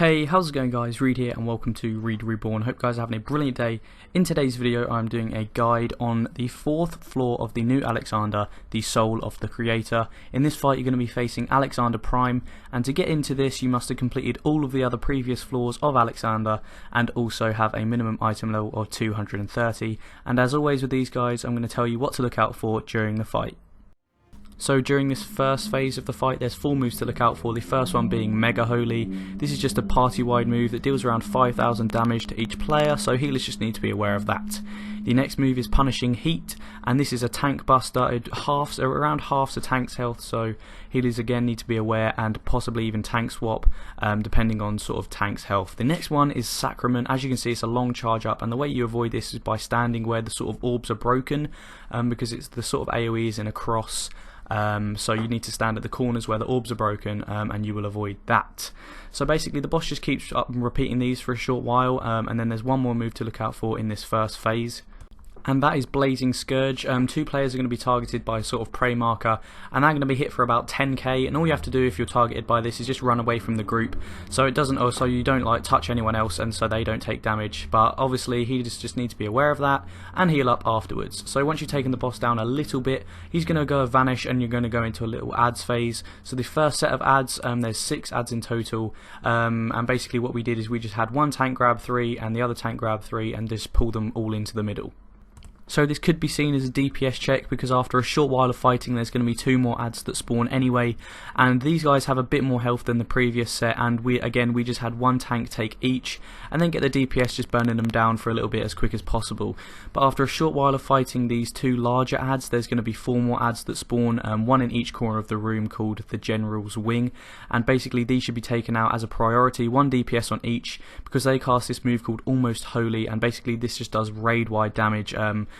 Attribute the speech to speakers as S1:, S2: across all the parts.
S1: Hey, how's it going guys? Reed here and welcome to ReadReborn. Hope you guys are having a brilliant day. In today's video I'm doing a guide on the 4th floor of the new Alexander, the soul of the creator. In this fight you're going to be facing Alexander Prime, and to get into this you must have completed all of the other previous floors of Alexander and also have a minimum item level of 230. And as always with these guys, I'm going to tell you what to look out for during the fight. So during this first phase of the fight there's 4 moves to look out for, the first one being Mega Holy. This is just a party wide move that deals around 5,000 damage to each player, so healers just need to be aware of that. The next move is Punishing Heat, and this is a tank buster. It around halves a tank's health, so healers again need to be aware and possibly even tank swap depending on sort of tank's health. The next one is Sacrament. As you can see it's a long charge up, and the way you avoid this is by standing where the sort of orbs are broken, because it's the sort of AoE is in a cross. So you need to stand at the corners where the orbs are broken, and you will avoid that. So basically the boss just keeps up repeating these for a short while, and then there's one more move to look out for in this first phase. And that is Blazing Scourge. 2 players are going to be targeted by a sort of prey marker, and they're going to be hit for about 10k, and all you have to do if you're targeted by this is just run away from the group, so it doesn't, so you don't like touch anyone else and so they don't take damage. But obviously he just needs to be aware of that and heal up afterwards. So once you've taken the boss down a little bit, he's going to go vanish and you're going to go into a little ads phase. So the first set of ads, there's 6 ads in total, and basically what we did is we just had one tank grab 3 and the other tank grab 3 and just pull them all into the middle. So this could be seen as a DPS check, because after a short while of fighting there's going to be 2 more ads that spawn anyway, and these guys have a bit more health than the previous set, and we just had one tank take each and then get the DPS just burning them down for a little bit as quick as possible. But after a short while of fighting these 2 larger ads there's going to be 4 more ads that spawn, one in each corner of the room, called the General's Wing, and basically these should be taken out as a priority, 1 DPS on each, because they cast this move called Almost Holy, and basically this just does raid wide damage,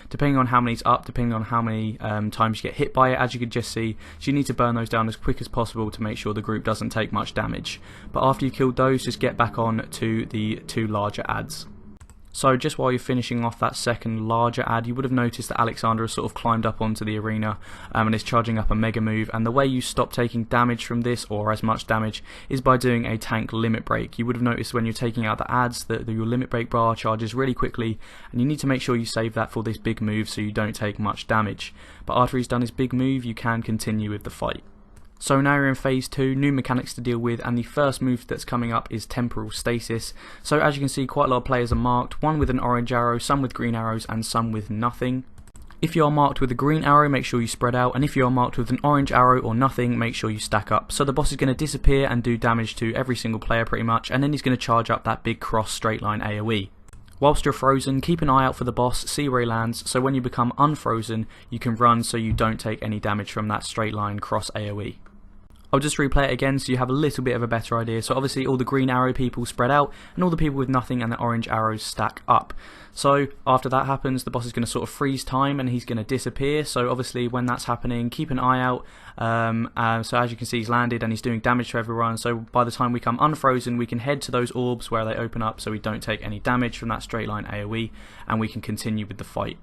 S1: depending on how many's up, depending on how many times you get hit by it, as you could just see. So you need to burn those down as quick as possible to make sure the group doesn't take much damage. But after you've killed those, just get back on to the 2 larger ads. So just while you're finishing off that second larger ad, you would have noticed that Alexander has sort of climbed up onto the arena and is charging up a mega move, and the way you stop taking damage from this, or as much damage, is by doing a tank limit break. You would have noticed when you're taking out the ads that your limit break bar charges really quickly, and you need to make sure you save that for this big move so you don't take much damage. But after he's done his big move you can continue with the fight. So now you're in phase 2, new mechanics to deal with, and the first move that's coming up is Temporal Stasis. So as you can see quite a lot of players are marked, one with an orange arrow, some with green arrows and some with nothing. If you are marked with a green arrow, make sure you spread out, and if you are marked with an orange arrow or nothing, make sure you stack up. So the boss is going to disappear and do damage to every single player pretty much, and then he's going to charge up that big cross straight line AoE. Whilst you're frozen, keep an eye out for the boss, see where he lands, so when you become unfrozen you can run so you don't take any damage from that straight line cross AoE. I'll just replay it again so you have a little bit of a better idea. So obviously all the green arrow people spread out and all the people with nothing and the orange arrows stack up. So after that happens, the boss is going to sort of freeze time and he's going to disappear. So obviously when that's happening, keep an eye out. So as you can see he's landed and he's doing damage to everyone. So by the time we come unfrozen we can head to those orbs where they open up so we don't take any damage from that straight line AoE, and we can continue with the fight.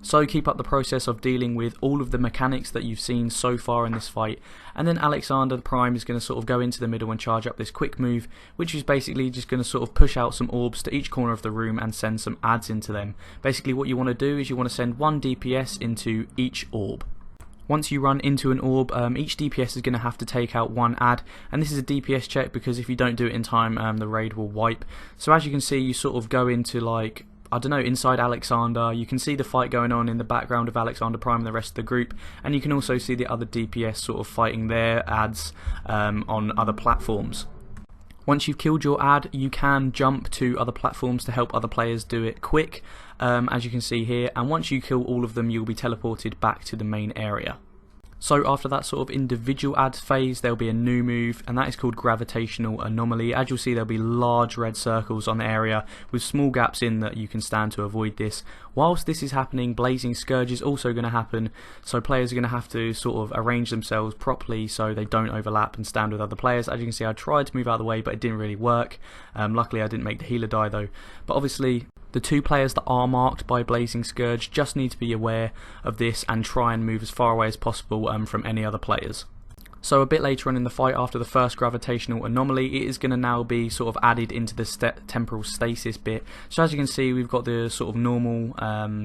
S1: So keep up the process of dealing with all of the mechanics that you've seen so far in this fight, and then Alexander the Prime is going to sort of go into the middle and charge up this quick move, which is basically just going to sort of push out some orbs to each corner of the room and send some ads into them. Basically what you want to do is you want to send 1 DPS into each orb. Once you run into an orb, each DPS is going to have to take out 1 ad, and this is a DPS check because if you don't do it in time the raid will wipe. So as you can see you sort of go into like, I don't know, inside Alexander, you can see the fight going on in the background of Alexander Prime and the rest of the group, and you can also see the other DPS sort of fighting their ads on other platforms. Once you've killed your ad you can jump to other platforms to help other players do it quick, as you can see here, and once you kill all of them you'll be teleported back to the main area. So after that sort of individual ad phase there'll be a new move, and that is called Gravitational Anomaly. As you'll see there'll be large red circles on the area with small gaps in that you can stand to avoid this. Whilst this is happening, Blazing Scourge is also going to happen, so players are going to have to sort of arrange themselves properly so they don't overlap and stand with other players. As you can see I tried to move out of the way but it didn't really work. Luckily I didn't make the healer die though. But obviously the 2 players that are marked by Blazing Scourge just need to be aware of this and try and move as far away as possible from any other players. So a bit later on in the fight, after the first gravitational anomaly, it is going to now be sort of added into the temporal stasis bit. So as you can see, we've got the sort of normal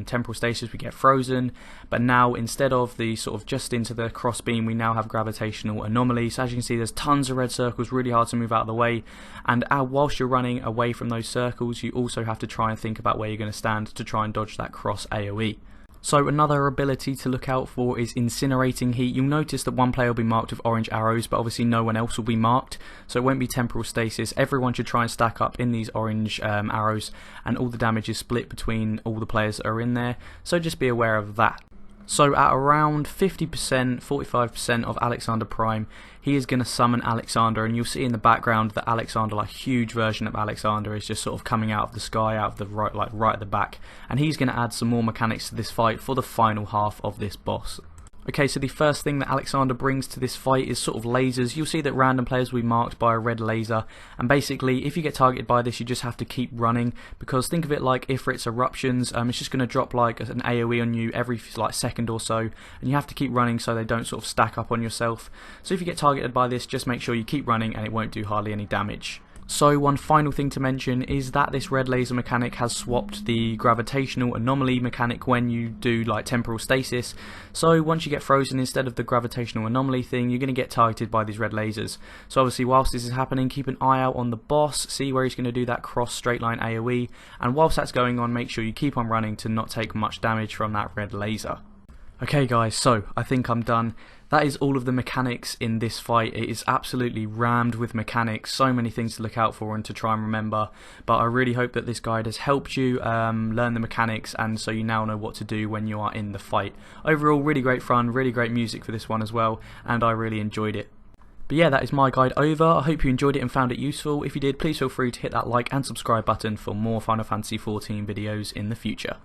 S1: temporal stasis, we get frozen, but now instead of the sort of just into the cross beam, we now have gravitational anomaly. So as you can see, there's tons of red circles, really hard to move out of the way, and whilst you're running away from those circles, you also have to try and think about where you're going to stand to try and dodge that cross AoE. So another ability to look out for is incinerating heat. You'll notice that one player will be marked with orange arrows, but obviously no one else will be marked, so it won't be temporal stasis. Everyone should try and stack up in these orange arrows, and all the damage is split between all the players that are in there, so just be aware of that. So at around 50%, 45% of Alexander Prime, he is going to summon Alexander, and you'll see in the background that Alexander, like a huge version of Alexander, is just sort of coming out of the sky, out of the right, like right at the back, and he's going to add some more mechanics to this fight for the final half of this boss. Okay, so the first thing that Alexander brings to this fight is sort of lasers. You'll see that random players will be marked by a red laser, and basically if you get targeted by this, you just have to keep running, because think of it like Ifrit's eruptions. It's just going to drop like an AoE on you every like second or so, and you have to keep running so they don't sort of stack up on yourself. So if you get targeted by this, just make sure you keep running and it won't do hardly any damage. So one final thing to mention is that this red laser mechanic has swapped the gravitational anomaly mechanic when you do like temporal stasis. So once you get frozen, instead of the gravitational anomaly thing, you're going to get targeted by these red lasers. So obviously whilst this is happening, keep an eye out on the boss, see where he's going to do that cross straight line AoE, and whilst that's going on, make sure you keep on running to not take much damage from that red laser. Okay guys, so I think I'm done. That is all of the mechanics in this fight. It is absolutely rammed with mechanics, so many things to look out for and to try and remember, but I really hope that this guide has helped you learn the mechanics, and so you now know what to do when you are in the fight. Overall, really great fun, really great music for this one as well, and I really enjoyed it. But yeah, that is my guide over. I hope you enjoyed it and found it useful. If you did, please feel free to hit that like and subscribe button for more Final Fantasy XIV videos in the future.